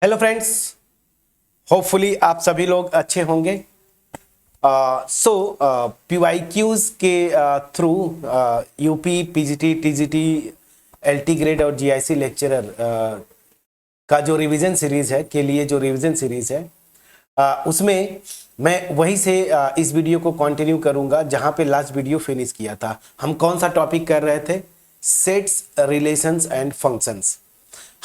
Hello friends, hopefully आप सभी लोग अच्छे होंगे। PYQs के through UP PGT TGT LT grade और जीआईसी लेक्चरर का जो रिवीजन सीरीज है के लिए जो रिवीजन सीरीज है उसमें मैं वहीं से इस वीडियो को कंटिन्यू करूंगा जहां पे लास्ट वीडियो फिनिश किया था। हम कौन सा टॉपिक कर रहे थे? Sets, relations and functions.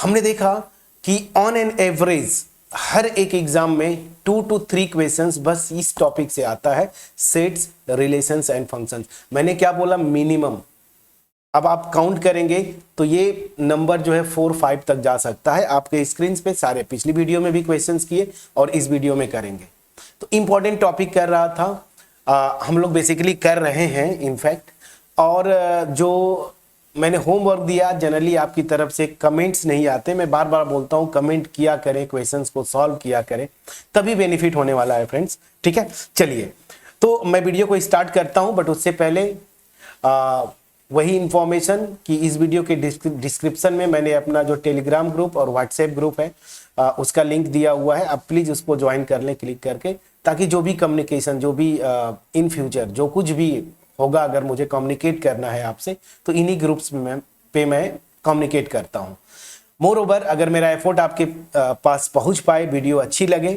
हमने देखा कि ऑन एन एवरेज हर एक एग्जाम में 2 to 3 क्वेश्चंस बस इस टॉपिक से आता है, सेट्स, रिलेशंस एंड फंक्शंस। मैंने क्या बोला? मिनिमम। अब आप काउंट करेंगे तो ये नंबर जो है 4-5 तक जा सकता है। आपके स्क्रीन पे सारे पिछली वीडियो में भी क्वेश्चंस किए और इस वीडियो में करेंगे। तो इंपॉर्टेंट टॉपिक कर रहा था, हम लोग बेसिकली कर रहे हैं इनफैक्ट। और जो मैंने होमवर्क दिया, जनरली आपकी तरफ से कमेंट्स नहीं आते। मैं बार बार बोलता हूं कमेंट किया करें, क्वेश्चंस को सॉल्व किया करें, तभी बेनिफिट होने वाला है फ्रेंड्स। ठीक है, चलिए तो मैं वीडियो को स्टार्ट करता हूं, बट उससे पहले वही इंफॉर्मेशन कि इस वीडियो के डिस्क्रिप्शन में मैंने अपना जो टेलीग्राम ग्रुप और व्हाट्सएप ग्रुप है उसका लिंक दिया हुआ है। आप प्लीज उसको ज्वाइन कर लें क्लिक करके, ताकि जो भी कम्युनिकेशन, जो भी इन फ्यूचर जो कुछ भी होगा, अगर मुझे कम्युनिकेट करना है आपसे, तो इन्हीं ग्रुप्स में मैं कम्युनिकेट करता हूं। मोर ओवर, अगर मेरा एफर्ट आपके पास पहुंच पाए, वीडियो अच्छी लगे,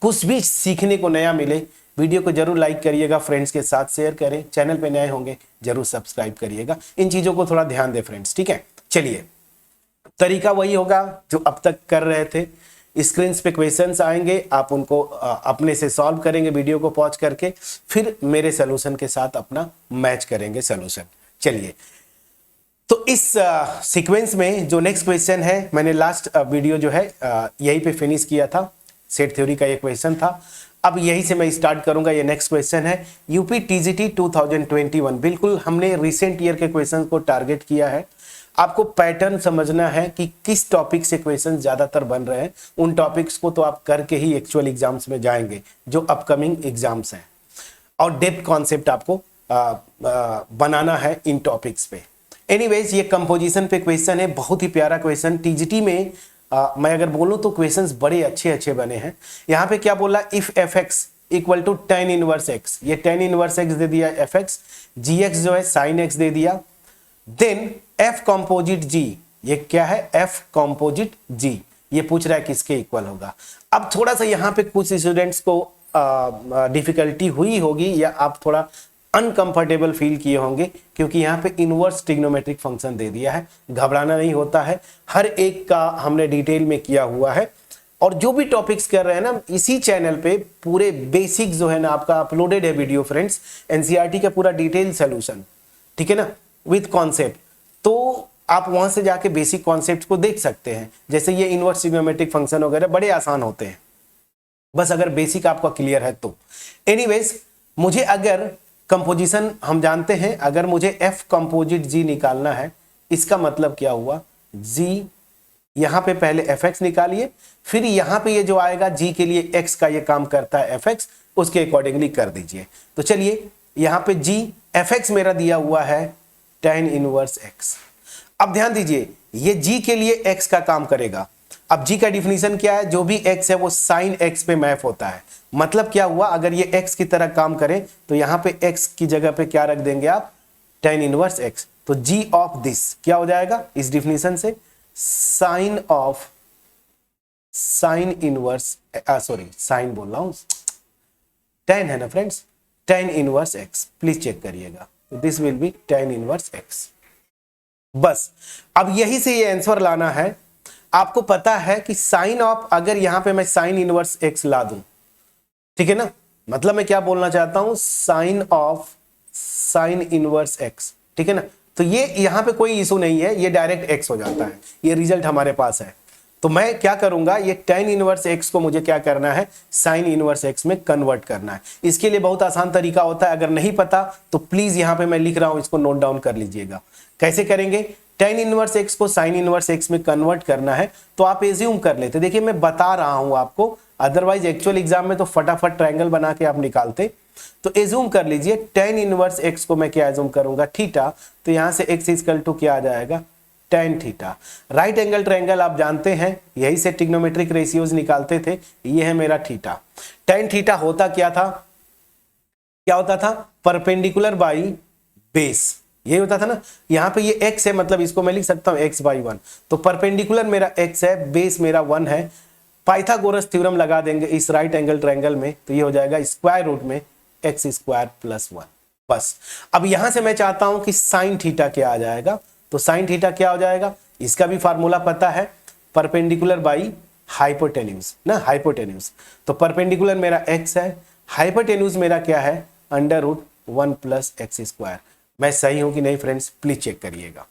कुछ भी सीखने को नया मिले, वीडियो को जरूर लाइक करिएगा, फ्रेंड्स के साथ शेयर करें, चैनल पे नए होंगे जरूर सब्सक्राइब करिएगा। इन चीजों को थोड़ा ध्यान दें फ्रेंड्स। ठीक है, चलिए तरीका वही होगा जो अब तक कर रहे थे। स्क्रीन पे क्वेश्चंस आएंगे, आप उनको अपने से सॉल्व करेंगे वीडियो को पॉज करके, फिर मेरे सोल्यूशन के साथ अपना मैच करेंगे सोल्यूशन। चलिए, तो इस सीक्वेंस में जो नेक्स्ट क्वेश्चन है, मैंने लास्ट वीडियो जो है यहीं पे फिनिश किया था। सेट थ्योरी का ये क्वेश्चन था। अब यही से मैं स्टार्ट करूंगा। ये नेक्स्ट क्वेश्चन है यूपी टीजीटी 2021। बिल्कुल हमने रिसेंट ईयर के क्वेश्चन को टारगेट किया है। आपको पैटर्न समझना है कि किस टॉपिक से क्वेश्चन ज्यादातर बन रहे हैं। उन टॉपिक्स को तो आप करके ही एक्चुअल एग्जाम्स में जाएंगे जो अपकमिंग एग्जाम्स हैं, और डेप्थ कॉन्सेप्ट आपको बनाना है इन टॉपिक्स पे। एनीवेज, ये कंपोजिशन पे क्वेश्चन है, बहुत ही प्यारा क्वेश्चन। टीजीटी में मैं अगर बोलूं तो क्वेश्चंस बड़े अच्छे अच्छे बने हैं। यहाँ पे क्या बोला? If f x equal to tan inverse x, ये tan इनवर्स एक्स दे दिया एफ एक्स, जी एक्स जो है साइन एक्स दे दिया, देन एफ कॉम्पोजिट जी, ये क्या है? एफ कॉम्पोजिट जी, ये पूछ रहा है किसके इक्वल होगा। अब थोड़ा सा यहाँ पे कुछ स्टूडेंट्स को डिफिकल्टी हुई होगी, या आप थोड़ा अनकंफर्टेबल फील किए होंगे, क्योंकि यहाँ पे इनवर्स ट्रिग्नोमेट्रिक फंक्शन दे दिया है। घबराना नहीं होता है, हर एक का हमने डिटेल में किया हुआ है। और जो भी टॉपिक्स कर रहे हैं ना, इसी चैनल पे पूरे बेसिक जो है ना आपका अपलोडेड है वीडियो फ्रेंड्स, एनसीईआरटी का पूरा डिटेल सोल्यूशन, ठीक है ना, विद कॉन्सेप्ट। तो आप वहां से जाके बेसिक कॉन्सेप्ट को देख सकते हैं। जैसे ये इनवर्स ट्रिग्नोमेट्रिक फंक्शन वगैरह बड़े आसान होते हैं, बस अगर बेसिक आपका क्लियर है तो। एनीवेज, मुझे अगर कंपोजिशन हम जानते हैं, अगर मुझे एफ कंपोजिट जी निकालना है, इसका मतलब क्या हुआ? जी, यहां पे पहले एफ एक्स निकालिए, फिर यहां पे ये जो आएगा जी के लिए एक्स का ये काम करता है एफ एक्स, उसके अकॉर्डिंगली कर दीजिए। तो चलिए, यहां पे जी एफ एक्स मेरा दिया हुआ है tan इनवर्स एक्स। अब ध्यान दीजिए, ये जी के लिए एक्स का काम करेगा। अब जी का डिफिनीशन क्या है? जो भी एक्स है वो साइन एक्स पे मैप होता है। मतलब क्या हुआ? अगर ये एक्स की तरह काम करे तो यहां पे एक्स की जगह पे क्या रख देंगे आप? tan inverse x. तो जी ऑफ दिस क्या हो जाएगा इस डिफिनीशन से? Sine of sine inverse, sorry sine बोल रहा हूं, tan है ना friends, tan inverse x. Please check करिएगा, this will be tan inverse x. बस अब यही से ये आंसर लाना है। आपको पता है कि साइन ऑफ, अगर यहां पे मैं साइन इनवर्स एक्स ला दूं, ठीक है ना, मतलब मैं क्या बोलना चाहता हूं? Sine of sine inverse x, ठीक है ना। तो ये यहां पे कोई इशू नहीं है, ये डायरेक्ट एक्स हो जाता है, ये रिजल्ट हमारे पास है। तो मैं क्या करूंगा? ये tan इनवर्स एक्स को मुझे क्या करना है? साइन इनवर्स एक्स में कन्वर्ट करना है। इसके लिए बहुत आसान तरीका होता है, अगर नहीं पता तो प्लीज यहां पे मैं लिख रहा हूं, इसको नोट डाउन कर लीजिएगा। कैसे करेंगे? tan इनवर्स एक्स को साइन इनवर्स एक्स में कन्वर्ट करना है, तो आप एज्यूम कर लेते। देखिए मैं बता रहा हूं आपको, अदरवाइज एक्चुअल एग्जाम में तो फटाफट ट्रायंगल बना के आप निकालते। तो एज्यूम कर लीजिए tan इनवर्स एक्स को मैं क्या एज्यूम करूंगा? थीटा। तो यहां से x इक्वल टू क्या आ जाएगा? tan theta. Right angle triangle आप जानते हैं, यही से ट्रिग्नोमेट्रिक रेशियोज निकालते थे। ये है मेरा थीटा। tan थीटा होता क्या था, क्या होता था, परपेंडिकुलर बाई बेस, ये होता था ना। यहाँ पे ये x है, मतलब इसको मैं लिख सकता हूँ x/1। तो परपेंडिकुलर मेरा x है, बेस मेरा 1 है। पाइथागोरस थ्योरम लगा देंगे इस राइट एंगल ट्रायंगल में, तो ये हो जाएगा स्क्वायर रूट में x² + 1। बस अब यहां से मैं चाहता हूं कि साइन थीटा क्या आ जाएगा, तो साइन थीटा क्या हो जाएगा, इसका भी फार्मूला पता है, परपेंडिकुलर बाई हाइपोटेन्यूज ना, हाइपोटेन्यूज। तो परपेंडिकुलर मेरा x है, हाइपोटेन्यूज मेरा क्या है, √1 + x²। मैं सही हूं कि नहीं फ्रेंड्स, प्लीज चेक करिएगा।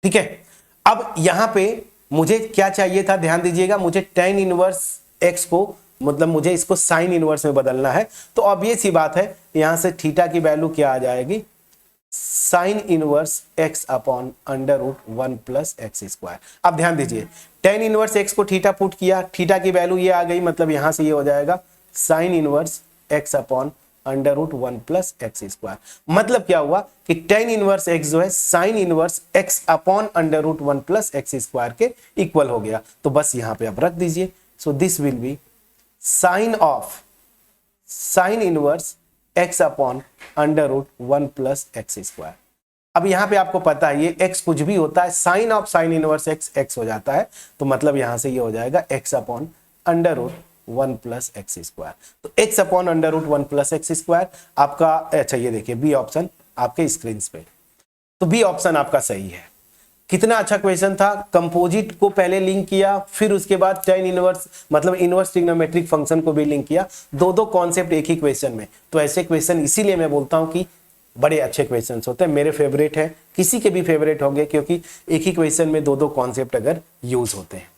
ठीक है, अब यहां पे मुझे क्या चाहिए था, ध्यान दीजिएगा, मुझे tan इनवर्स x को, मतलब मुझे इसको साइन इनवर्स में बदलना है। तो अब ये सी बात है, यहां से थीटा की वैल्यू क्या आ जाएगी, साइन इनवर्स x/√1 + x²। अब ध्यान दीजिए, tan इनवर्स x को थीटा पुट किया, थीटा की वैल्यू ये आ गई, मतलब यहां से ये हो जाएगा साइन इनवर्स x/√1 + x²। मतलब क्या हुआ कि tan इनवर्स x जो है साइन इनवर्स x/√1 + x² के इक्वल हो गया। तो बस यहां पे आप रख दीजिए। So this will B sine inverse x/√1 + x²। अब यहां पे आपको पता है ये x कुछ भी होता है, sine of sine inverse x हो जाता है। तो मतलब यहां से ये हो जाएगा x/√1 + x²। तो x/√1 + x² आपका, अच्छा ये देखिए बी ऑप्शन आपके स्क्रीन पे, तो बी ऑप्शन आपका सही है। कितना अच्छा क्वेश्चन था, कंपोजिट को पहले लिंक किया, फिर उसके बाद tan इनवर्स मतलब इनवर्स ट्रिग्नोमेट्रिक फंक्शन को भी लिंक किया, दो कॉन्सेप्ट एक ही क्वेश्चन में। तो ऐसे क्वेश्चन इसीलिए मैं बोलता हूं कि बड़े अच्छे क्वेश्चंस होते हैं, मेरे फेवरेट हैं, किसी के भी फेवरेट होंगे, क्योंकि एक ही क्वेश्चन में दो कॉन्सेप्ट अगर यूज होते हैं।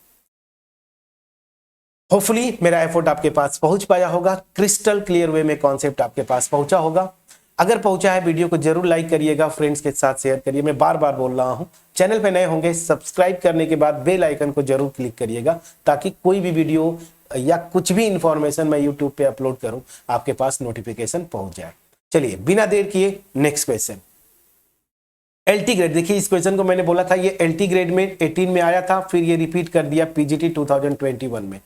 होपफुली मेरा एफर्ट आपके पास पहुंच पाया होगा, क्रिस्टल क्लियर वे में कॉन्सेप्ट आपके पास पहुंचा होगा। अगर पहुंचा है, वीडियो को जरूर लाइक करिएगा, फ्रेंड्स के साथ शेयर करिए। मैं बार बार बोल रहा हूं, चैनल पे नए होंगे सब्सक्राइब करने के बाद बेल आइकन को जरूर क्लिक करिएगा, ताकि कोई भी वीडियो या कुछ भी इंफॉर्मेशन मैं यूट्यूब पे अपलोड करूं आपके पास नोटिफिकेशन पहुंच जाए। चलिए बिना देर किए नेक्स्ट क्वेश्चन, एलटी ग्रेड। देखिए इस क्वेश्चन को मैंने बोला था ये एलटी ग्रेड में 18 में आया था, फिर ये रिपीट कर दिया पीजीटी 2021 में।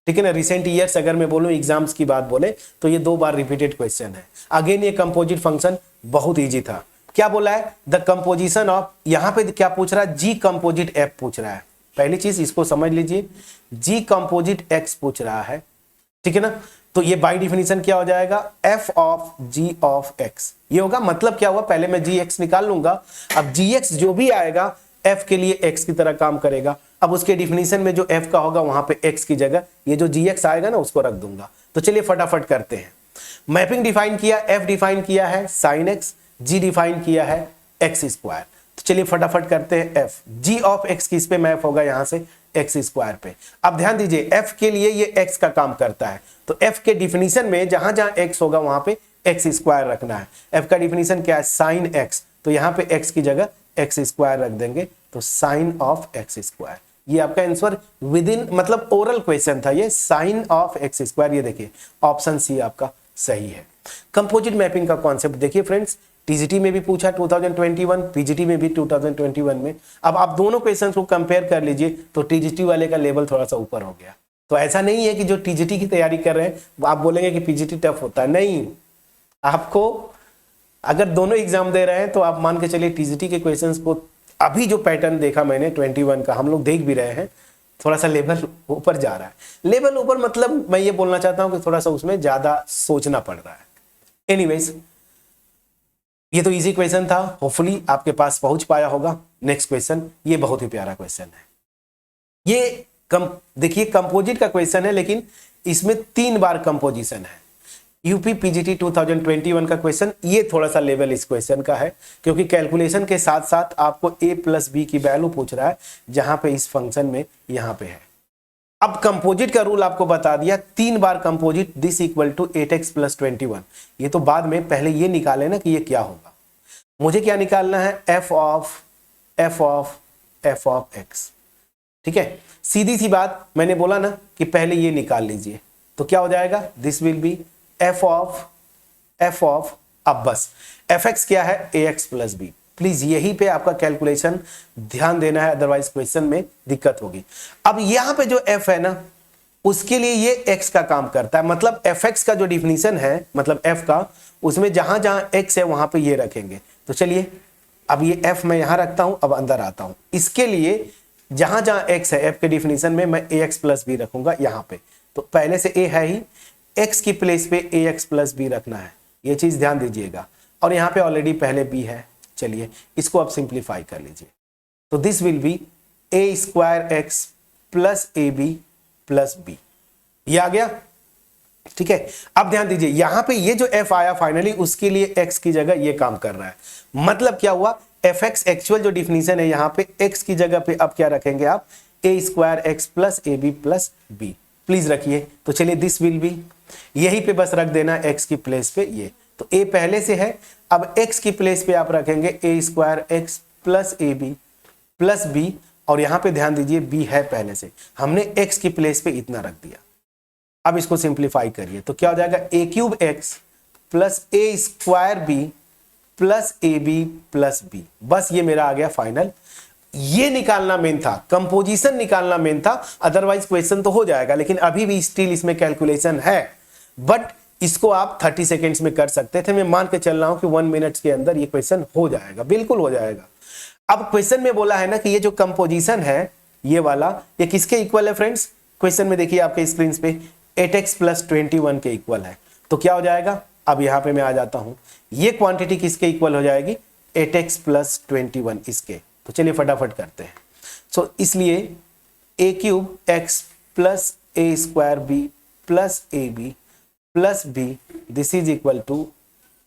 ठीक है ना, रिसेंट ईयर्स अगर मैं बोलूं, एग्जाम्स की बात बोले तो ये 2 बार रिपीटेड क्वेश्चन है। अगेन ये कंपोजिट फंक्शन बहुत इजी था। क्या बोला है, द कंपोजिशन ऑफ, यहां पे क्या पूछ रहा है, जी कंपोजिट एफ पूछ रहा है। पहली चीज इसको समझ लीजिए, जी कंपोजिट एक्स पूछ रहा है, ठीक है ना। तो ये बाय डिफिनीशन क्या हो जाएगा, f of g of x, ये होगा। मतलब क्या हुआ, पहले मैं जी एक्स निकाल लूंगा, अब जी एक्स जो भी आएगा एफ के लिए एक्स की तरह काम करेगा। अब उसके डिफिनीशन में जो एफ का होगा वहां पे एक्स की जगह ये जो जी एक्स आएगा ना उसको रख दूंगा। तो चलिए फटाफट करते हैं। मैपिंग डिफाइन किया, एफ डिफाइन किया है साइन एक्स, जी डिफाइन किया है एक्स स्क्वायर। तो चलिए फटाफट करते हैं। एफ जी ऑफ एक्स किस पे मैप होगा, यहां से एक्स स्क्वायर पे। अब ध्यान दीजिए एफ के लिए ये एक्स का काम करता है, तो एफ के डिफिनीशन में जहां जहां एक्स होगा वहां पे एक्स स्क्वायर रखना है। एफ का डिफिनीशन क्या है, साइन एक्स, तो यहां पे एक्स की जगह एक्स स्क्वायर रख देंगे, तो साइन ऑफ एक्स स्क्वायर। ये आपका आंसर विद इन, मतलब ओरल क्वेश्चन था ये, साइन ऑफ एक्स स्क्वायर। ये देखिए ऑप्शन सी आपका सही है। कंपोजिट मैपिंग का कॉन्सेप्ट देखिए फ्रेंड्स, टीजीटी में भी पूछा 2021, पीजीटी में भी 2021 में। अब आप दोनों क्वेश्चन को कंपेयर कर लीजिए, तो टीजीटी वाले का लेवल थोड़ा सा ऊपर हो गया। तो ऐसा नहीं है कि जो टीजीटी की तैयारी कर रहे हैं आप बोलेंगे कि पीजीटी टफ होता है, नहीं। आपको अगर दोनों एग्जाम दे रहे हैं तो आप मान के चलिए टीजीटी के क्वेश्चंस को, अभी जो पैटर्न देखा मैंने 21 का, हम लोग देख भी रहे हैं, थोड़ा सा लेवल ऊपर जा रहा है। लेवल ऊपर मतलब मैं ये बोलना चाहता हूं कि थोड़ा सा उसमें ज्यादा सोचना पड़ रहा है। एनीवेज ये तो इजी क्वेश्चन था, होपफुली आपके पास पहुंच पाया होगा। नेक्स्ट क्वेश्चन, ये बहुत ही प्यारा क्वेश्चन है। ये देखिए कंपोजिट का क्वेश्चन है, लेकिन इसमें 3 बार कंपोजिशन है। यूपी पीजीटी 2021 का क्वेश्चन, ये थोड़ा सा लेवल इस क्वेश्चन का है, क्योंकि कैलकुलेशन के साथ साथ आपको a प्लस बी की वैल्यू पूछ रहा है, जहां पे इस फंक्शन में यहां पे है। अब कंपोजिट का रूल आपको बता दिया, 3 बार composite, this equal to 8x + 21। ये तो बाद में, पहले ये निकाले ना कि ये क्या होगा। मुझे क्या निकालना है, f ऑफ x। ठीक है, सीधी सी बात, मैंने बोला ना कि पहले ये निकाल लीजिए, तो क्या हो जाएगा, this will B f of, अब बस fx क्या है, ax + b। प्लीज यहीं पे आपका कैलकुलेशन ध्यान देना है, अदरवाइज क्वेश्चन में दिक्कत होगी। अब यहां पे जो f है ना, उसके लिए ये x का काम करता है, मतलब fx का जो डिफिनीशन है, मतलब f का, उसमें जहां जहां x है वहां पे ये रखेंगे। तो चलिए अब ये f मैं यहां रखता हूं, अब अंदर आता हूं। इसके लिए जहां जहां x है f के डिफिनीशन में, मैं ax प्लस बी रखूंगा यहां पे। तो पहले से a है ही, x की प्लेस पे ax प्लस बी रखना है, ये चीज ध्यान दीजिएगा। और यहां पे ऑलरेडी पहले b है। चलिए इसको आप सिंप्लीफाई कर लीजिए। तो this will be a square x plus a b plus b, ये आ गया। ठीक है, अब ध्यान दीजिए यहां पे ये जो f आया फाइनली, उसके लिए x की जगह ये काम कर रहा है। मतलब क्या हुआ, fx एक्चुअल जो डिफिनीशन है यहां पे x की जगह पे अब क्या रखेंगे आप, a square x plus a b plus b, please रखिए। तो चलिए दिस विल बी, यही पे बस रख देना x की प्लेस पे ये। तो a पहले से है, अब x की प्लेस पे आप रखेंगे a square x plus a b plus b, और यहां पे ध्यान दीजिए b है पहले से, हमने x की प्लेस पे इतना रख दिया। अब इसको सिंप्लीफाई करिए तो क्या हो जाएगा, a cube x plus a स्क्वायर b plus a b plus b, बस ये मेरा आ गया फाइनल। ये निकालना मेन था, कंपोजिशन निकालना मेन था, अदरवाइज क्वेश्चन तो हो जाएगा, लेकिन अभी भी स्टिल इसमें कैलकुलेशन है। बट इसको आप 30 सेकेंड्स में कर सकते थे, मैं मान के चल रहा हूं कि 1 मिनट के अंदर ये क्वेश्चन हो जाएगा, बिल्कुल हो जाएगा। अब क्वेश्चन में बोला है ना कि ये जो कंपोजिशन है ये वाला, ये किसके इक्वल है फ्रेंड्स, क्वेश्चन में देखिए आपके स्क्रीन पे 8x प्लस 21 के इक्वल है। तो क्या हो जाएगा, अब यहां पे मैं आ जाता हूं, ये क्वांटिटी किसके इक्वल हो जाएगी, 8x प्लस 21 इसके। तो चलिए फटाफट करते हैं। सो इसलिए a cube x plus a square b plus a b plus b, this is equal to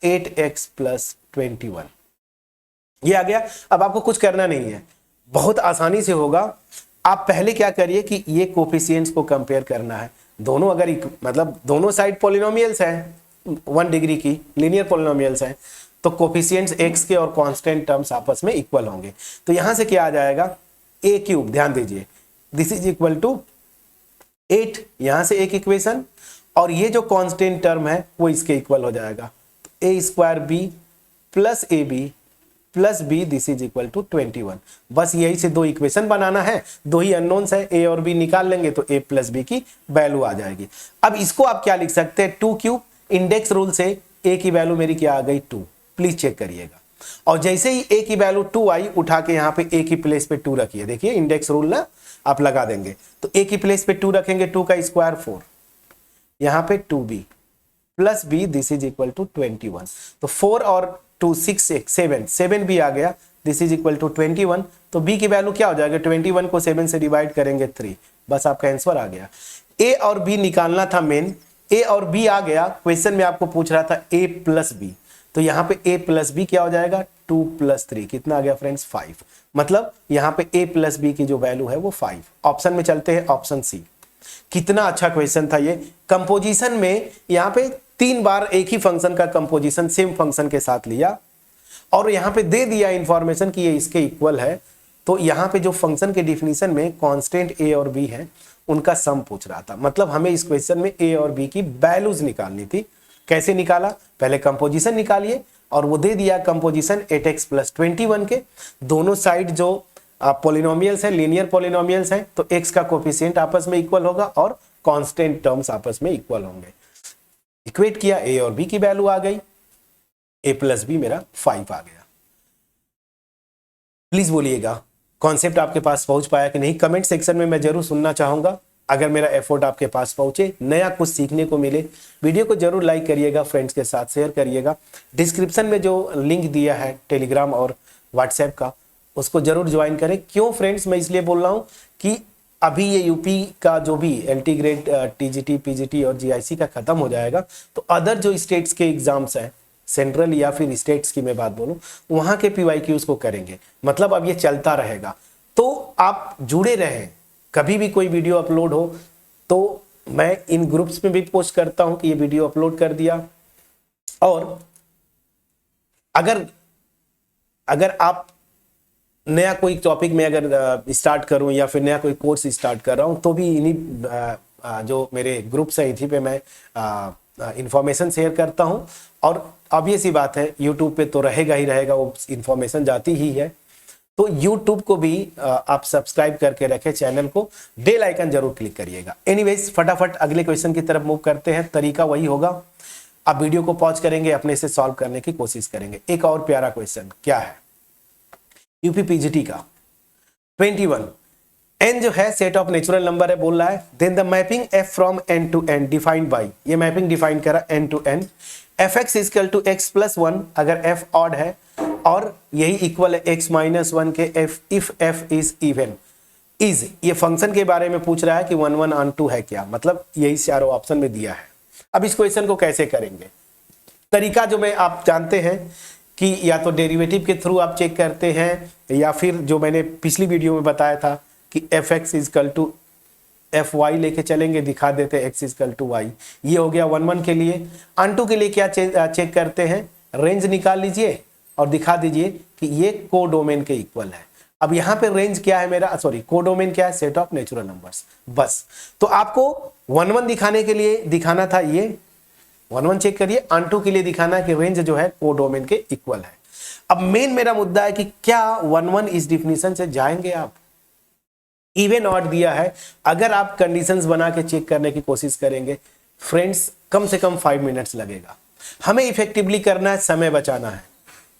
8x plus 21, ये आ गया। अब आपको कुछ करना नहीं है, बहुत आसानी से होगा। आप पहले क्या करिए कि ये कोफिशिएंट्स को कंपेयर करना है, दोनों अगर मतलब दोनों साइड पॉलिनोमियल्स हैं 1 डिग्री की, लीनियर पॉलिनोमियल्स हैं, तो कोफिशिएंट्स x के और कांस्टेंट टर्म्स आपस में इक्वल होंगे। तो यहां से क्या आ जाएगा, a क्यूब, ध्यान दीजिए दिस इज इक्वल टू 8, यहां से एक इक्वेशन, और ये जो कांस्टेंट टर्म है वो इसके इक्वल हो जाएगा, a square b plus a b plus b, this is equal to 21। बस यही से दो इक्वेशन बनाना है, दो ही अननोन्स है, a और b निकाल लेंगे तो a प्लस बी की वैल्यू आ जाएगी। अब इसको आप क्या लिख सकते हैं, 2 क्यूब, इंडेक्स रूल से a की वैल्यू मेरी क्या आ गई, 2, प्लीज चेक करिएगा। और जैसे ही a की वैल्यू 2 आई, उठा के यहाँ पे a की प्लेस पे 2 रखिए, देखिए इंडेक्स रूल ना आप लगा देंगे, तो a की प्लेस पे 2 रखेंगे, 2 का स्क्वायर 4, यहाँ पे 2b plus b, this is equal to 21। तो 4 और 2 6 7 भी आ गया, दिस इज इक्वल टू 21। तो b की वैल्यू क्या हो जाएगा, 21 को 7 से डिवाइड करेंगे 3, बस आपका आंसर आ गया। a और b निकालना था मेन, a और b आ गया, क्वेश्चन में आपको पूछ रहा था a प्लस b, तो यहाँ पे a प्लस बी क्या हो जाएगा, 2 प्लस 3, कितना आ गया फ्रेंड्स, 5। मतलब यहाँ पे a प्लस बी की जो वैल्यू है वो 5। ऑप्शन में चलते हैं, ऑप्शन सी। कितना अच्छा क्वेश्चन था ये। कंपोजिशन में यहाँ पे 3 बार एक ही फंक्शन का कंपोजिशन सेम फंक्शन के साथ लिया, और यहाँ पे दे दिया इंफॉर्मेशन कि ये इसके इक्वल है। तो यहाँ पे जो फंक्शन के डिफिनीशन में कांस्टेंट a और b है, उनका सम पूछ रहा था। मतलब हमें इस क्वेश्चन में a और b की वैल्यूज निकालनी थी। कैसे निकाला, पहले कंपोजिशन निकालिए, और वो दे दिया कंपोजिशन 8x प्लस 21 के, दोनों साइड जो पॉलिनोमियल्स हैं, लीनियर पॉलिनोमियल्स हैं, तो x का कोफिशिएंट आपस में इक्वल होगा और कांस्टेंट टर्म्स आपस में इक्वल होंगे। इक्वेट किया, a और b की वैल्यू आ गई, a प्लस बी मेरा 5 आ गया। प्लीज बोलिएगा कॉन्सेप्ट आपके पास पहुंच पाया कि नहीं, कमेंट सेक्शन में मैं जरूर सुनना चाहूंगा। अगर मेरा एफर्ट आपके पास पहुंचे, नया कुछ सीखने को मिले, वीडियो को जरूर लाइक करिएगा, फ्रेंड्स के साथ शेयर करिएगा। डिस्क्रिप्शन में जो लिंक दिया है टेलीग्राम और व्हाट्सएप का, उसको जरूर ज्वाइन करें। क्यों फ्रेंड्स, मैं इसलिए बोल रहा हूं कि अभी ये यूपी का जो भी एलटी ग्रेड, टीजीटी, पीजीटी और जीआईसी का खत्म हो जाएगा, तो अदर जो स्टेट्स के एग्जाम्स हैं, सेंट्रल या फिर स्टेट्स की मैं बात बोलूं, वहां के पीवाईक्यूज को करेंगे। मतलब अब ये चलता रहेगा, तो आप जुड़े रहें। कभी भी कोई वीडियो अपलोड हो तो मैं इन ग्रुप्स में भी पोस्ट करता हूं कि ये वीडियो अपलोड कर दिया। और अगर आप नया कोई टॉपिक में अगर स्टार्ट करूं या फिर नया कोई कोर्स स्टार्ट कर रहा हूं, तो भी इन्हीं जो मेरे ग्रुप्स हैं, इसी पे मैं इंफॉर्मेशन शेयर करता हूं। और ऑब्वियस सी बात है यूट्यूब पे तो रहेगा ही रहेगा, वो इंफॉर्मेशन जाती ही है। तो यूट्यूब को भी आप सब्सक्राइब करके रखें चैनल को, बेल आइकन जरूर क्लिक करिएगा। एनीवेज फटाफट अगले क्वेश्चन की तरफ मूव करते हैं। तरीका वही होगा, आप वीडियो को पॉज करेंगे, अपने से सॉल्व करने की कोशिश करेंगे। एक और प्यारा क्वेश्चन क्या है, यूपी पीजीटी का 21, n जो है सेट ऑफ नेचुरल नंबर है बोल रहा है, then the mapping f from n to n defined by, ये मैपिंग डिफाइन करा n to n, fx equal to x plus 1 अगर f ऑड है, और यही इक्वल है x माइनस 1 के f if f is even, is ये function के बारे में पूछ रहा है कि 1 1 ऑन 2 है क्या, मतलब यही चारों ऑप्शन में दिया है। अब इस क्वेश्चन को कैसे करेंगे, तरीका जो मैं आप जानते हैं कि या तो डेरिवेटिव के थ्रू आप चेक करते हैं, या फिर जो मैंने पिछली वीडियो में बताया था कि f x equal to f y लेके चलेंगे, दिखा देते एक्स इजकल टू वाई। ये हो गया 1 1 के लिए। ऑन 2 के लिए क्या चेक करते हैं, रेंज निकाल लीजिए और दिखा दीजिए कि ये कोडोमेन के इक्वल है। अब यहाँ पे रेंज क्या है मेरा, सॉरी कोडोमेन क्या है, सेट ऑफ नेचुरल नंबर्स। बस तो आपको 1 1 दिखाने के लिए दिखाना था, ये 1 1 चेक करिए, ऑन 2 के लिए दिखाना है कि रेंज जो है कोडोमेन के इक्वल है। अब मेन मेरा मुद्दा है कि क्या 1 1 इस डिफिनीशन से जाएंगे आप, इवन ऑड दिया है, अगर आप कंडीशंस बना के चेक करने की कोशिश करेंगे फ्रेंड्स कम से कम 5 मिनट्स लगेगा। हमें इफेक्टिवली करना है, समय बचाना है।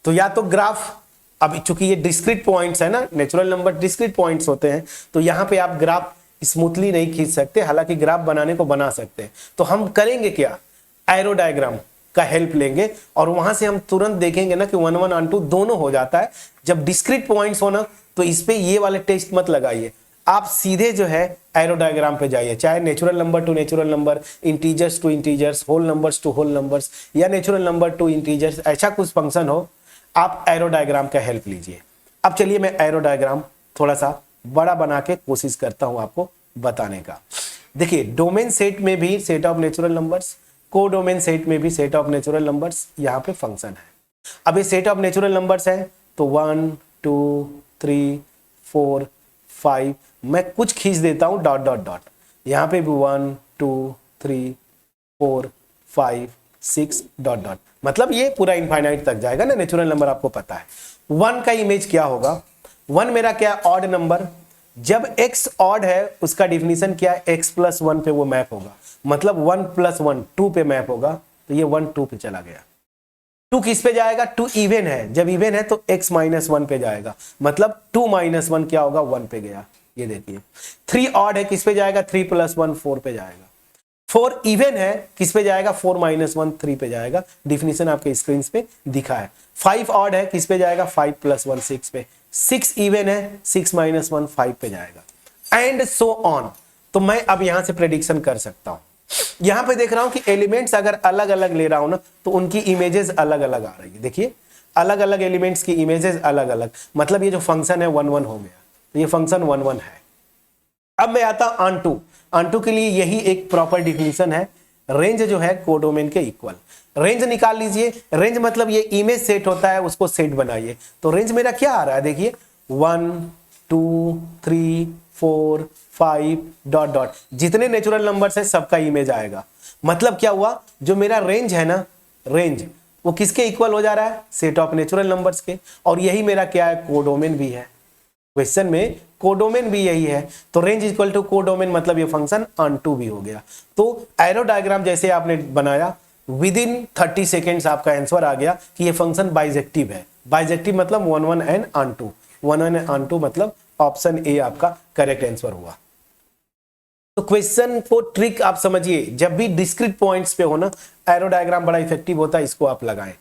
तो या तो ग्राफ, अब चूंकि ये डिस्क्रीट पॉइंट्स है ना, नेचुरल नंबर डिस्क्रीट पॉइंट्स होते हैं, तो यहाँ पे आप ग्राफ स्मूथली नहीं खींच सकते, हालांकि ग्राफ बनाने को बना सकते हैं। तो हम करेंगे क्या, एरो डायग्राम का हेल्प लेंगे और वहां से हम तुरंत देखेंगे ना कि 1 1 ऑन 2 दोनों हो जाता है। जब डिस्क्रीट पॉइंट्स हो ना तो इस पे ये वाले टेस्ट मत लगाइए, आप सीधे जो है एरो डायग्राम पे जाइए, चाहे natural number to natural number, integers to integers, whole numbers to whole numbers, या नेचुरल नंबर टू इंटीजर्स, ऐसा कुछ फंक्शन हो, आप एरो डायग्राम का हेल्प लीजिए। अब चलिए मैं एरो डायग्राम थोड़ा सा बड़ा बना के कोशिश करता हूं आपको बताने का। देखिए डोमेन सेट में भी set of natural numbers, codomain set में भी सेट ऑफ नेचुरल नंबर्स, यहाँ पे फंक्शन है। अब ये सेट ऑफ नेचुरल नंबर्स है तो 1 2 3 4 5, मैं कुछ खींच देता हूं डॉट डॉट डॉट, यहाँ पे भी 1 2 3 4 5 6 डॉट डॉट, मतलब ये पूरा इनफाइनाइट तक जाएगा ना। नेचुरल नंबर आपको पता है। 1 का इमेज क्या होगा, 1 मेरा क्या ऑड नंबर, जब x ऑड है उसका डिफिनीशन क्या है, x प्लस 1 पे वो मैप होगा, मतलब 1 प्लस 1 2 पे मैप होगा, तो ये 1 2 पे चला गया। 2 किस पे जाएगा, 2 इवन है, जब इवन है तो x माइनस 1 पे जाएगा, मतलब 2 माइनस 1 क्या होगा, 1 पे गया। ये देखिए 3 ऑड है, किस पे जाएगा, 3 प्लस 1 4 पे जाएगा। 4 इवन है, किस पे जाएगा, 4 माइनस 1 3 पे जाएगा, डिफिनीशन आपके स्क्रीन पे दिखा है। 5 ऑड है, किस पे जाएगा, 5 प्लस 1 6 पे। 6 इवन है, 6 माइनस 1 5 पे जाएगा, एंड सो ऑन। तो मैं अब यहां से प्रेडिक्शन कर सकता हूं। यहां पे देख रहा हूं कि एलिमेंट्स अगर अलग अलग ले रहा हूं ना तो उनकी इमेजेस अलग अलग आ रही है। देखिए अलग अलग एलिमेंट्स की इमेजेस अलग अलग, मतलब ये जो फंक्शन है 1 1 हो गया, तो ये फंक्शन 1 1 है। अब मैं आता ऑन 2, ऑन 2 के लिए यही एक प्रॉपर डिफिनीशन है, रेंज जो है कोडोमेन के इक्वल। रेंज निकाल लीजिए, रेंज मतलब ये इमेज सेट होता है, उसको सेट बनाइए। तो रेंज मेरा क्या आ रहा है, देखिए 1 2 3 4 5 डॉट डॉट, जितने नेचुरल नंबर्स है सबका इमेज आएगा। मतलब क्या हुआ, जो मेरा रेंज है ना, रेंज वो किसके इक्वल हो जा रहा है, सेट ऑफ नेचुरल नंबर्स के। और यही मेरा क्या है, कोडोमेन भी है। क्वेश्चन में कोडोमेन भी यही है, तो रेंज इक्वल टू कोडोमेन, मतलब ये फंक्शन ऑन 2 भी हो गया। तो एरो डायग्राम जैसे आपने बनाया, विद इन 30 सेकेंड्स आपका आंसर आ गया कि ये फंक्शन बाइजेक्टिव है। बाइजेक्टिव मतलब 1 1 एंड ऑन 2, 1 1 एंड ऑन 2, मतलब ऑप्शन ए आपका करेक्ट आंसर हुआ। तो क्वेश्चन को ट्रिक आप समझिए, जब भी डिस्क्रीट पॉइंट्स पे हो ना, एरो डायग्राम बड़ा इफेक्टिव होता है, इसको आप लगाएं।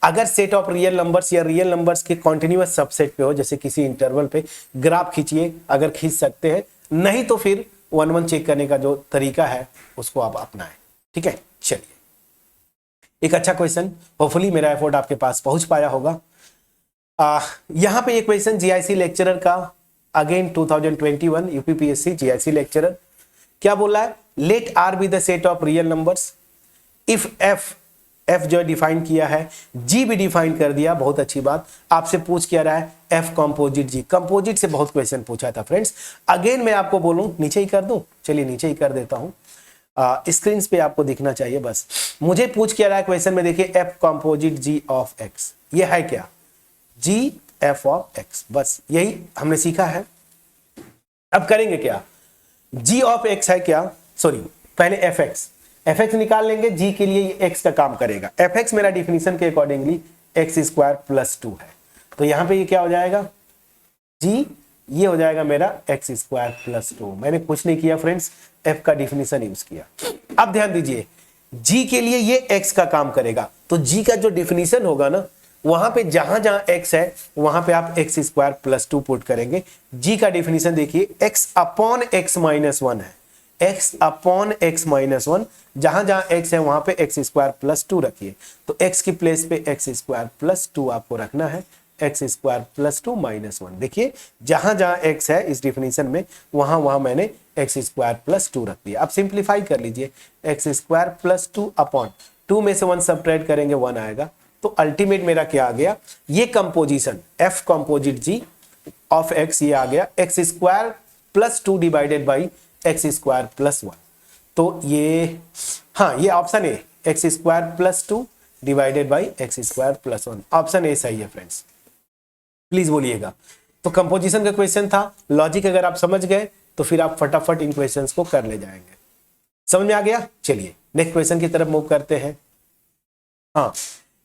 अगर सेट ऑफ रियल नंबर्स या रियल नंबर्स के कॉन्टिन्यूअस सबसेट पे हो, जैसे किसी इंटरवल पे, ग्राफ खींचिए, अगर खींच सकते हैं, नहीं तो फिर 1 1 चेक करने का जो तरीका है उसको आप अपनाएं। ठीक है, चलिए एक अच्छा क्वेश्चन, होपफुली मेरा एफर्ट आपके पास पहुंच पाया होगा। यहां पे ये क्वेश्चन जीआईसी लेक्चरर का, अगेन 2021 यूपीपीएससी जीआईसी लेक्चरर क्या बोला है, let R be the set of real numbers if f जो डिफाइन किया है, जी भी डिफाइन कर दिया, बहुत अच्छी बात। आपसे पूछ क्या रहा है, एफ कंपोजिट जी, कंपोजिट से बहुत क्वेश्चन पूछा था फ्रेंड्स। अगेन मैं आपको बोलूं, नीचे ही कर दूं, चलिए नीचे ही कर देता हूं। स्क्रीन पे आपको दिखना चाहिए बस। मुझे पूछ क्या रहा है क्वेश्चन में, देखिए f composite g of x, ये है क्या, जी एफ ऑफ एक्स, बस यही हमने सीखा है। अब करेंगे क्या, जी ऑफ एक्स है क्या, सॉरी पहले एफ एक्स निकाल लेंगे, जी के लिए ये एक्स का काम करेगा। एफ एक्स मेरा डिफिनीशन के अकॉर्डिंगली एक्स स्क्वायर प्लस 2 है, तो यहां पे ये क्या हो जाएगा, जी ये हो जाएगा मेरा एक्स स्क्वायर प्लस 2। मैंने कुछ नहीं किया फ्रेंड्स, एफ का डिफिनीशन यूज किया। अब ध्यान दीजिए, जी के लिए ये एक्स का काम करेगा, तो जी का जो डिफिनीशन होगा ना, वहां पे जहां जहां एक्स है वहां पे आप एक्स स्क्वायर प्लस 2 पुट करेंगे। जी का डिफिनीशन देखिए, एक्स अपॉन एक्स माइनस 1 है, एक्स अपॉन एक्स माइनस 1, जहां जहां एक्स है वहां पे एक्स स्क्वायर प्लस 2 रखिए, तो एक्स की प्लेस पे एक्स स्क्वायर प्लस 2 आपको रखना है, एक्स स्क्वायर प्लस 2 माइनस 1। देखिए जहां जहां एक्स है इस डिफिनीशन में, वहां वहां मैंने एक्स स्क्वायर प्लस 2 रख दिया। अब सिंप्लीफाई कर लीजिए, एक्स स्क्वायर प्लस 2 अपॉन 2 में से 1 सब्ट्रैक्ट करेंगे 1 आएगा, तो अल्टीमेट मेरा क्या आ गया, ये composition f composite g of x ये आ गया x square plus 2 divided by x square plus 1। तो ये हाँ, ये option a x square plus 2 divided by x square plus 1, option a सही है फ्रेंड्स, प्लीज बोलिएगा। तो कंपोजिशन का क्वेश्चन था, लॉजिक अगर आप समझ गए तो फिर आप फटाफट इन क्वेश्चंस को कर ले जाएंगे। समझ में आ गया, चलिए नेक्स्ट क्वेश्चन की तरफ मूव करते हैं। हाँ,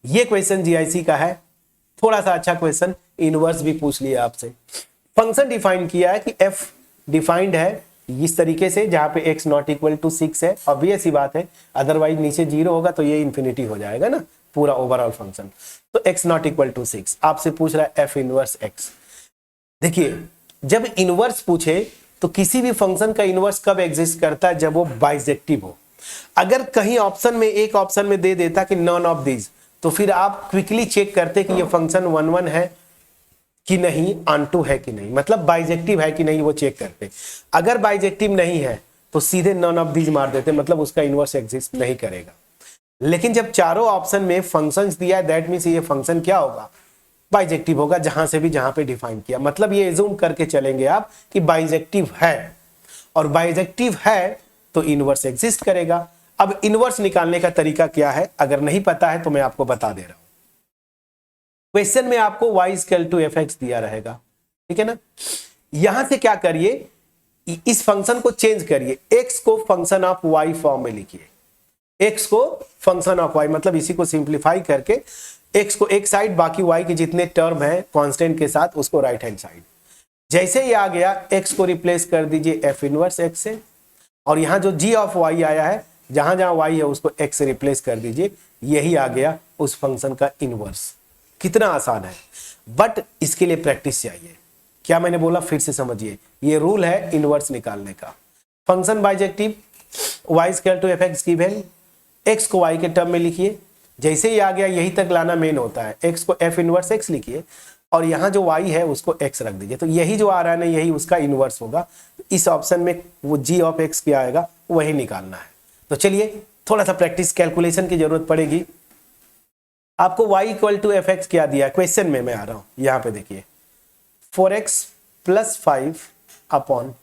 ये क्वेश्चन जीआईसी का है, थोड़ा सा अच्छा क्वेश्चन, इनवर्स भी पूछ लिया आपसे। फंक्शन डिफाइन किया है कि एफ डिफाइंड है इस तरीके से, जहां पे x नॉट इक्वल टू 6 है, ऑब्वियस ही बात है, अदरवाइज नीचे 0 होगा तो ये इंफिनिटी हो जाएगा ना पूरा ओवरऑल फंक्शन। तो x नॉट इक्वल टू 6 आपसे पूछ रहा है एफ इनवर्स x। देखिए जब इनवर्स पूछे तो किसी भी फंक्शन का इनवर्स कब एग्जिस्ट करता है, जब वो बाइजेक्टिव हो। अगर कहीं ऑप्शन में एक ऑप्शन में दे देता कि नॉन ऑफ दीज, तो फिर आप क्विकली चेक करते कि ये फंक्शन 1 है कि नहीं, ऑनटू है कि नहीं, मतलब बाइजेक्टिव है कि नहीं, वो चेक करते। अगर बाइजेक्टिव नहीं है तो सीधे नॉन ऑफ दीज मार देते, मतलब उसका इनवर्स एग्जिस्ट नहीं करेगा। लेकिन जब चारों ऑप्शन में फंक्शंस दिया है, दैट मींस ये फंक्शन क्या होगा, बाइजेक्टिव होगा, जहां से भी जहां पे डिफाइन किया। मतलब ये एज्यूम करके चलेंगे आप कि बाइजेक्टिव है, और बाइजेक्टिव है तो इनवर्स एग्जिस्ट करेगा। अब इनवर्स निकालने का तरीका क्या है, अगर नहीं पता है तो मैं आपको बता दे रहा हूं। क्वेश्चन में आपको y equal to f x दिया रहेगा, ठीक है ना। यहां से क्या करिए, इस फंक्शन को चेंज करिए, x को फंक्शन ऑफ y फॉर्म में लिखिए, x को फंक्शन ऑफ y, मतलब इसी को सिंप्लीफाई करके x को एक साइड, बाकी y के जितने टर्म है कांस्टेंट के साथ उसको राइट हैंड साइड। जैसे ये आ गया, x को रिप्लेस कर दीजिए f इनवर्स x से, और यहां जो g ऑफ y आया है, जहां जहां y है उसको x से रिप्लेस कर दीजिए, यही आ गया उस फंक्शन का इनवर्स। कितना आसान है, बट इसके लिए प्रैक्टिस चाहिए। क्या मैंने बोला फिर से समझिए, ये रूल है इनवर्स निकालने का। Function bijective, y equal to f x given, x को y के टर्म में लिखिए, जैसे ही आ गया यही तक लाना मेन होता है, x को f इनवर्स x लिखिए, और यहां जो y है उसको x रख दीजिए, तो यही जो आ रहा है ना, यही उसका इनवर्स होगा। इस ऑप्शन में वो g ऑफ x क्या आएगा वही निकालना है। तो चलिए थोड़ा सा प्रैक्टिस, कैलकुलेशन की जरूरत पड़ेगी। आपको y equal to f x क्या दिया है क्वेश्चन में, मैं आ रहा हूं यहां पे देखिए, 4x plus 5 upon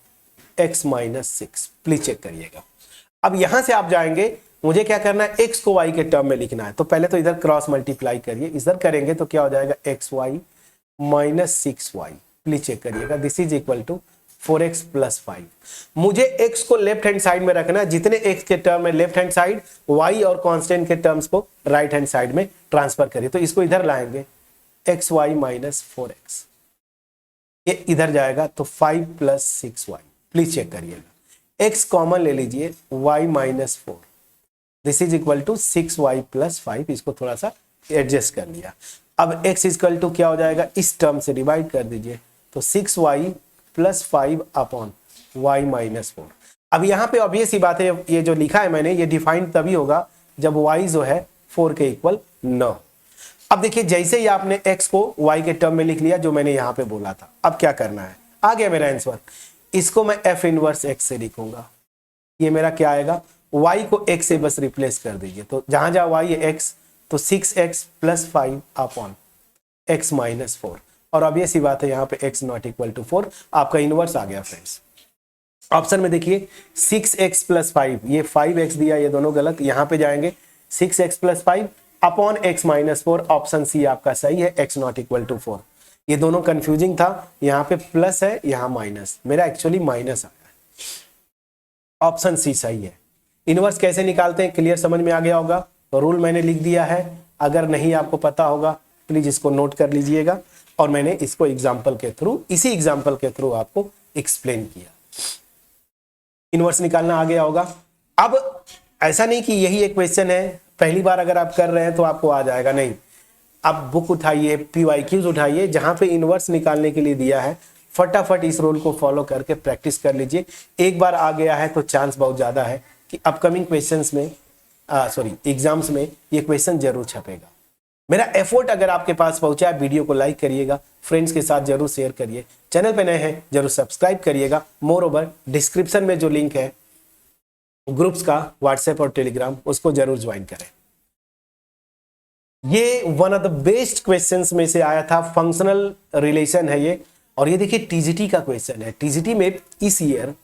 x minus 6, please check करिएगा। अब यहां से आप जाएंगे, मुझे क्या करना है, x को y के टर्म में लिखना है, तो पहले तो इधर क्रॉस मल्टीप्लाई करिए, इधर करेंगे तो क्या हो जाएगा, xy minus 6y, please check करिएगा, this is equal to 4x plus 5। मुझे x को लेफ्ट हैंड साइड में रखना है, जितने x के टर्म है लेफ्ट हैंड साइड, y और कांस्टेंट के टर्म्स को राइट हैंड साइड में ट्रांसफर करिए, तो इसको इधर लाएंगे, xy माइनस 4x, ये इधर जाएगा तो 5 प्लस 6y, प्लीज चेक करिएगा, x कॉमन ले लीजिए, y minus 4, this is equal to 6y plus 5, इसको थोड़ा सा एडजस्ट कर लिया। अब x इक्वल टू क्या हो जाएगा, इस टर्म से डिवाइड कर दीजिए, तो 6y plus 5 upon y minus 4। अब यहाँ पे ऑब्वियस ही बात है, ये जो लिखा है मैंने, ये डिफाइंड तभी होगा जब y जो है 4 के इक्वल न। अब देखिए जैसे ही आपने x को y के टर्म में लिख लिया, जो मैंने यहाँ पे बोला था, अब क्या करना है, आ गया मेरा आंसर, इसको मैं f इनवर्स x से लिखूंगा, ये मेरा क्या आएगा, y को x से बस रिप्लेस कर दीजिए, तो जहां जहां y है x, तो 6x plus 5 upon x minus 4, और अब ये सी बात है यहाँ पे x नॉट इक्वल टू 4, आपका इनवर्स आ गया फ्रेंड्स। ऑप्शन में देखिए 6x प्लस 5, ये 5x दिया, ये दोनों गलत, यहां पे जाएंगे 6x plus 5 upon x minus 4, option c आपका सही है, x नॉट इक्वल टू 4। ये दोनों कंफ्यूजिंग था, यहाँ पे प्लस है, यहाँ माइनस, मेरा एक्चुअली माइनस आया, ऑप्शन सी सही है। इनवर्स कैसे निकालते हैं क्लियर समझ में आ गया होगा, तो रूल मैंने लिख दिया है, अगर नहीं आपको पता होगा प्लीज इसको नोट कर लीजिएगा, और मैंने इसको एग्जाम्पल के थ्रू, इसी एग्जाम्पल के थ्रू आपको एक्सप्लेन किया। इनवर्स निकालना आ गया होगा। अब ऐसा नहीं कि यही एक क्वेश्चन है, पहली बार अगर आप कर रहे हैं तो आपको आ जाएगा, नहीं, अब बुक उठाइए, PYQs उठाइए, जहां पे इनवर्स निकालने के लिए दिया है, फटाफट इस रूल को फॉलो करके प्रैक्टिस कर लीजिए। एक बार आ गया है तो चांस बहुत ज्यादा है कि अपकमिंग क्वेश्चंस में एग्जाम्स में ये क्वेश्चन जरूर छपेगा। मेरा एफर्ट अगर आपके पास पहुंचा है, वीडियो को लाइक करिएगा, फ्रेंड्स के साथ जरूर शेयर करिए, चैनल पे नए हैं जरूर सब्सक्राइब करिएगा। मोर ओवर डिस्क्रिप्शन में जो लिंक है ग्रुप्स का, व्हाट्सएप और टेलीग्राम, उसको जरूर ज्वाइन करें। ये one of the best questions में से आया था, फंक्शनल रिलेशन है ये, और ये देखिए टीजीटी का क्वेश्चन है। टीजीटी में इस ईयर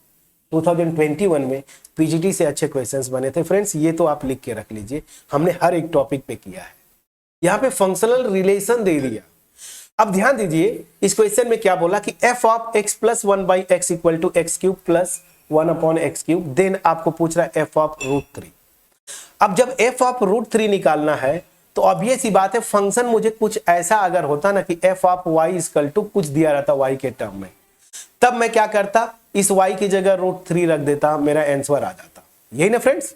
2021 में पीजीटी से अच्छे क्वेश्चंस बने थे फ्रेंड्स, ये तो आप लिख के रख लीजिए, हमने हर एक टॉपिक पे किया है। यहाँ पे फंक्शनल रिलेशन दे दिया। अब ध्यान दीजिए, इस क्वेश्चन में क्या बोला कि f of x plus 1 by x equal to x cube plus 1 upon x cube, then आपको पूछ रहा है f ऑफ √3। अब जब f ऑफ √3 निकालना है तो ऑब्वियस सी बात है, फंक्शन मुझे कुछ ऐसा अगर होता ना कि f of y equal to कुछ दिया रहता y के टर्म में, तब मैं क्या करता, इस y की जगह √3 रख देता, मेरा आंसर आ जाता। यही ना फ्रेंड्स,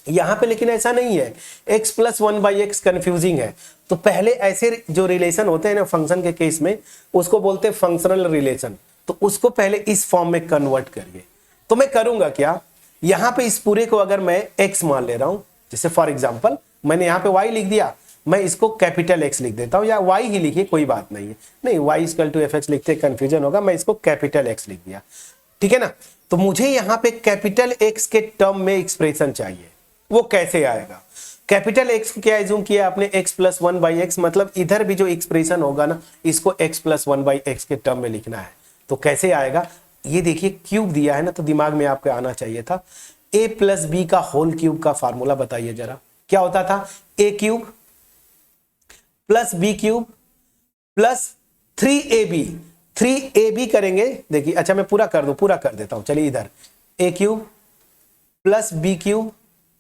यहां पे लेकिन ऐसा नहीं है, x plus 1 by x confusing है। तो पहले ऐसे जो रिलेशन होते हैं ना फंक्शन के केस में, उसको बोलते हैं फंक्शनल रिलेशन, तो उसको पहले इस फॉर्म में कन्वर्ट करिए। तो मैं करूंगा क्या, यहां पे इस पूरे को अगर मैं x मान ले रहा हूं, जैसे फॉर एग्जांपल मैंने यहां पे y लिख दिया, मैं इसको कैपिटल X लिख देता हूं, या y ही लिखिए कोई बात नहीं है, नहीं y इक्वल टू fx लिखते कंफ्यूजन होगा, मैं इसको कैपिटल X लिख दिया, ठीक है ना। तो मुझे यहां पे कैपिटल X के टर्म में एक्सप्रेशन चाहिए, वो कैसे आएगा। कैपिटल X क्या एज्यूम किया आपने, x प्लस 1 बाई एक्स, मतलब इधर भी जो एक्सप्रेशन होगा ना, इसको x प्लस 1 बाई एक्स के टर्म में लिखना है। तो कैसे आएगा, ये देखिए क्यूब दिया है ना, तो दिमाग में आपको आना चाहिए था, a प्लस बी का होल क्यूब का फार्मूला बताइए जरा, क्या होता था, a cube plus b cube plus 3ab, 3ab करेंगे, देखिए अच्छा मैं पूरा कर दूं, पूरा कर देता हूं, चलिए इधर a cube plus b cube,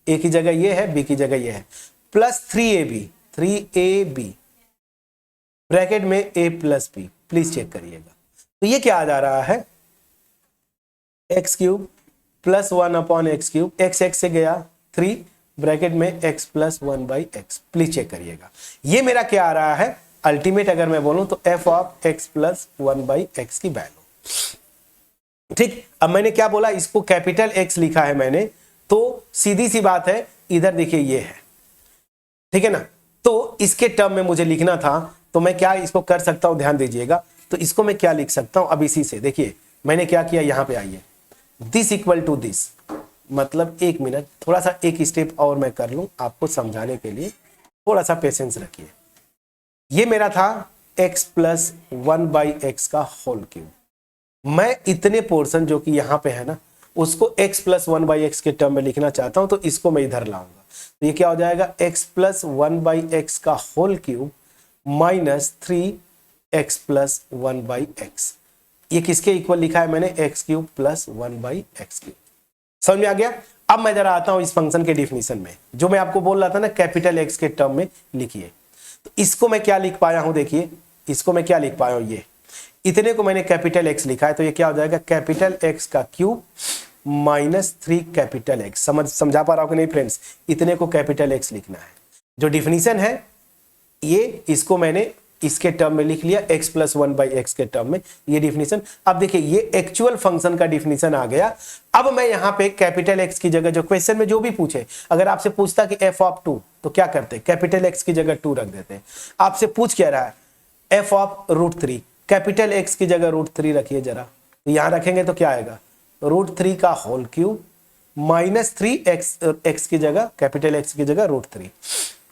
a की जगह ये है, b की जगह ये है, प्लस 3ab ब्रैकेट में a plus b, please check करिएगा। तो ये क्या आ जा रहा है, x cube plus 1 upon x cube, x से गया 3 ब्रैकेट में x plus 1 by x, please check करिएगा। ये मेरा क्या आ रहा है, अल्टीमेट अगर मैं बोलूं तो f of x plus 1 by x की वैल्यू। ठीक, अब मैंने क्या बोला, इसको कैपिटल X लिखा है मैंने, तो सीधी सी बात है, इधर देखिए ये है, ठीक है ना, तो इसके टर्म में मुझे लिखना था, तो मैं क्या इसको कर सकता हूं, ध्यान दीजिएगा, तो इसको मैं क्या लिख सकता हूं, अब इसी से देखिए मैंने क्या किया, यहां पे आइए, दिस इक्वल टू दिस, मतलब एक मिनट, थोड़ा सा एक स्टेप और मैं कर लूं आपको समझाने के लिए, थोड़ा सा पेशेंस रखिए। ये मेरा था x प्लस 1 बाई एक्स का होल क्यूब, मैं इतने पोर्शन जो कि यहां पे है ना, उसको x प्लस 1 बाई एक्स के टर्म में लिखना चाहता हूं, तो इसको मैं इधर लाऊंगा, तो ये क्या हो जाएगा, x प्लस 1 बाई एक्स का whole cube minus 3x plus 1 by x, ये किसके इक्वल लिखा है मैंने, x cube plus 1 by x cube. समझ में आ गया। अब मैं जरा आता हूं इस फंक्शन के डिफिनीशन में, जो मैं आपको बोल रहा था ना कैपिटल X के टर्म में लिखिए, तो इसको मैं क्या लिख पाया हूं, देखिए इसको मैं क्या लिख पाया हूं, ये इतने को मैंने कैपिटल X लिखा है, तो ये क्या हो जाएगा, कैपिटल X का क्यूब माइनस 3 कैपिटल X। समझा पा रहा हूं कि नहीं फ्रेंड्स, इतने को कैपिटल X लिखना है, जो डिफिनीशन है ये, इसको मैंने इसके टर्म में लिख लिया, x प्लस 1 बाई एक्स के टर्म में, ये डिफिनीशन। अब देखिए ये एक्चुअल फंक्शन का डिफिनीशन आ गया। अब मैं यहाँ पे कैपिटल X की जगह, जो क्वेश्चन में जो भी पूछे, अगर आपसे पूछता कि f ऑफ 2, तो क्या करते, कैपिटल X की जगह 2 रख देते। आपसे पूछ क्या रहा है, f ऑफ √3, कैपिटल X की जगह √3 रखिए जरा, तो यहाँ रखेंगे तो क्या आएगा, √3 का होल क्यूब माइनस 3x की जगह, कैपिटल X की जगह √3।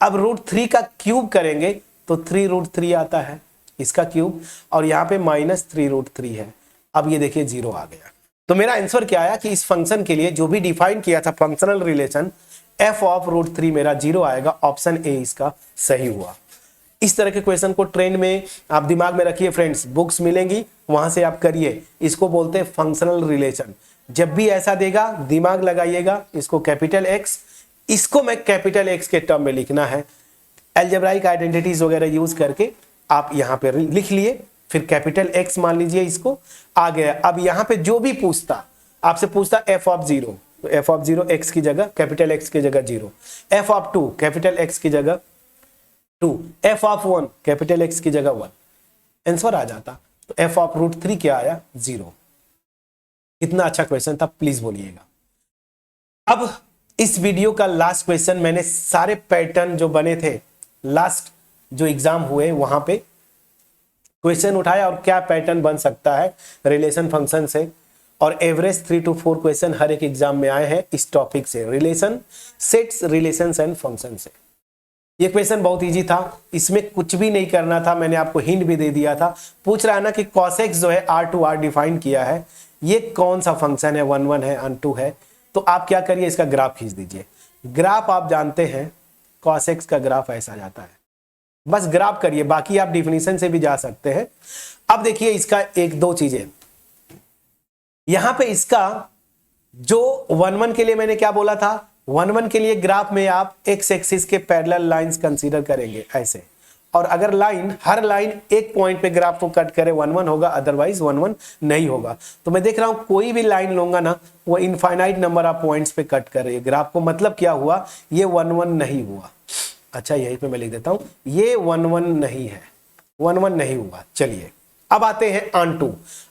अब √3 का क्यूब करेंगे तो 3√3 आता है इसका क्यूब, और यहाँ पे माइनस 3√3 है। अब ये देखिए 0 आ गया, तो मेरा आंसर क्या आया कि इस फंक्शन के लिए जो भी डिफाइन किया था फंक्शनल रिलेशन f ऑफ √3 मेरा 0 आएगा। ऑप्शन ए इसका सही हुआ। इस तरह के क्वेश्चन को ट्रेंड में आप दिमाग में रखिए फ्रेंड्स, बुक्स मिलेंगी वहां से आप करिए। इसको बोलते हैं फंक्शनल रिलेशन। जब भी ऐसा देगा दिमाग लगाइएगा, इसको कैपिटल एक्स, इसको मैं कैपिटल एक्स के टर्म में लिखना है। अलजेब्राइक आइडेंटिटीज वगैरह यूज करके आप यहां पे लिख लिए, फिर कैपिटल एक्स मान लीजिए इसको, आ गया। अब यहां पे जो भी पूछता, आपसे पूछता f ऑफ 0, तो f ऑफ 0 x की जगह कैपिटल x की जगह 0, f ऑफ 2 कैपिटल x की जगह 2, f ऑफ 1 कैपिटल x की जगह 1, आंसर आ जाता। तो f ऑफ √3 क्या आया? 0। कितना अच्छा क्वेश्चन था, प्लीज बोलिएगा। अब इस वीडियो का लास्ट क्वेश्चन, मैंने सारे पैटर्न जो बने थे लास्ट जो एग्जाम हुए वहां पे क्वेश्चन उठाया और क्या पैटर्न बन सकता है रिलेशन फंक्शन से, और एवरेज 3 to 4 क्वेश्चन हर एक एग्जाम में आए हैं इस टॉपिक से, relation sets, relations and function से। ये क्वेश्चन बहुत इजी था, इसमें कुछ भी नहीं करना था, मैंने आपको हिंट भी दे दिया था। पूछ रहा है ना कि cos x जो है R2R डिफाइन किया है, ये कौन सा फंक्शन है, 1 1 है, 2 है, तो आप क्या करिए, इसका ग्राफ खींच दीजिए। ग्राफ आप जानते हैं cos x का ग्राफ ऐसा जाता है, बस ग्राफ करिए, बाकी आप डिफिनीशन से भी जा सकते हैं। अब देखिए इसका एक दो चीजें, यहां पे इसका जो 1 1 के लिए मैंने क्या बोला था, 1 1 के लिए ग्राफ में आप एक्स एक्सिस के पैरेलल लाइंस कंसीडर करेंगे ऐसे, और अगर लाइन, हर लाइन एक पॉइंट पे ग्राफ को कट करे 1 1 होगा, अदरवाइज 1 1 नहीं होगा। तो मैं देख रहा हूं कोई भी लाइन लूंगा ना, वो इनफाइनाइट नंबर ऑफ पॉइंट्स पे कट कर रही है ग्राफ को, मतलब क्या हुआ, ये 1 1 नहीं हुआ। अच्छा यहीं पे मैं लिख देता हूं, ये 1 1 नहीं है, 1 1 नहीं हुआ। चलिए अब आते हैं ऑनटू।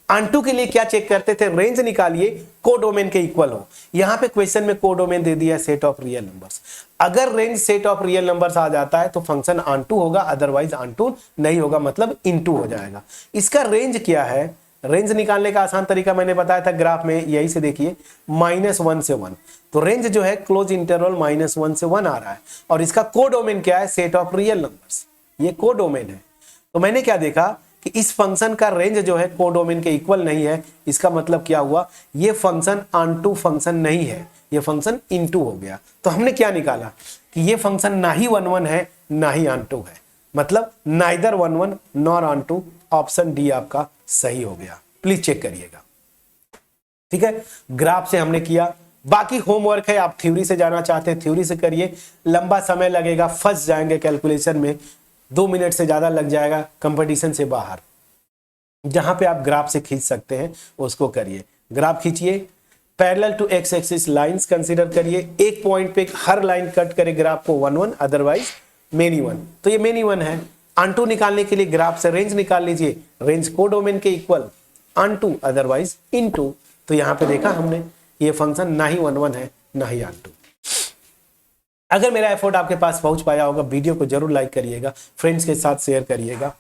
ऑनटू के लिए क्या चेक करते थे, रेंज निकालिए कोडोमेन के इक्वल हो। यहां पे क्वेश्चन में कोडोमेन दे दिया सेट ऑफ रियल नंबर्स। अगर range set of real numbers आ जाता है तो फंक्शन ऑनटू होगा, अदरवाइज ऑनटू नहीं होगा, मतलब इनटू हो जाएगा। इसका रेंज क्या है, रेंज निकालने का आसान तरीका मैंने बताया था ग्राफ में, यही से देखिए -1 से 1, तो रेंज जो है क्लोज इंटरवल -1 से 1 आ रहा है, और इसका कोडोमेन क्या है, सेट ऑफ रियल नंबर्स, ये कोडोमेन है। तो मैंने क्या देखा कि इस फंक्शन का रेंज जो है कोडोमेन के इक्वल नहीं है, इसका मतलब क्या हुआ, ये फंक्शन ऑनटू फंक्शन नहीं है, ये फंक्शन इनटू हो गया। तो हमने क्या निकाला कि ये फंक्शन ना ही 1 1 है ना ही ऑनटू है, मतलब neither 1 1 nor onto. Option D आपका सही हो गया, प्लीज चेक करिएगा। ठीक है, ग्राफ से हमने किया, बाकी होमवर्क है, आप थ्योरी से जाना चाहते हैं थ्योरी से करिए, लंबा समय लगेगा, फंस जाएंगे कैलकुलेशन में, 2 मिनट से ज्यादा लग जाएगा, कंपटीशन से बाहर। जहां पे आप ग्राफ से खींच सकते हैं उसको करिए। ग्राफ खींचिए, parallel to x axis lines consider करिए, एक पॉइंट पे हर लाइन कट करे ग्राफ को 1 1, अदरवाइज मेनी 1, तो ये मेनी 1 है। ऑनटू निकालने के लिए ग्राफ से रेंज निकाल लीजिए, रेंज कोडोमेन के इक्वल, ऑनटू अदरवाइज इनटू। तो यहां पे देखा हमने ये फंक्शन ना ही 1 1 है ना ही ऑनटू। अगर मेरा एफर्ट आपके पास पहुंच पाया होगा, वीडियो को जरूर लाइक करिएगा, फ्रेंड्स के साथ शेयर करिएगा,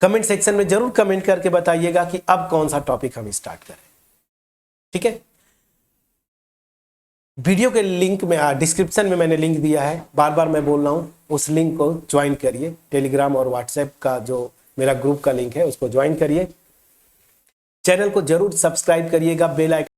कमेंट सेक्शन में जरूर कमेंट करके बताइएगा कि अब कौन सा टॉपिक हम स्टार्ट करें। ठीक है, वीडियो के लिंक में डिस्क्रिप्शन में मैंने लिंक दिया है, बार बार मैं बोल रहा हूं, उस लिंक को ज्वाइन करिए। टेलीग्राम और व्हाट्सएप का जो मेरा ग्रुप का लिंक है उसको ज्वाइन करिए। चैनल को जरूर सब्सक्राइब करिएगा, बेल आइकन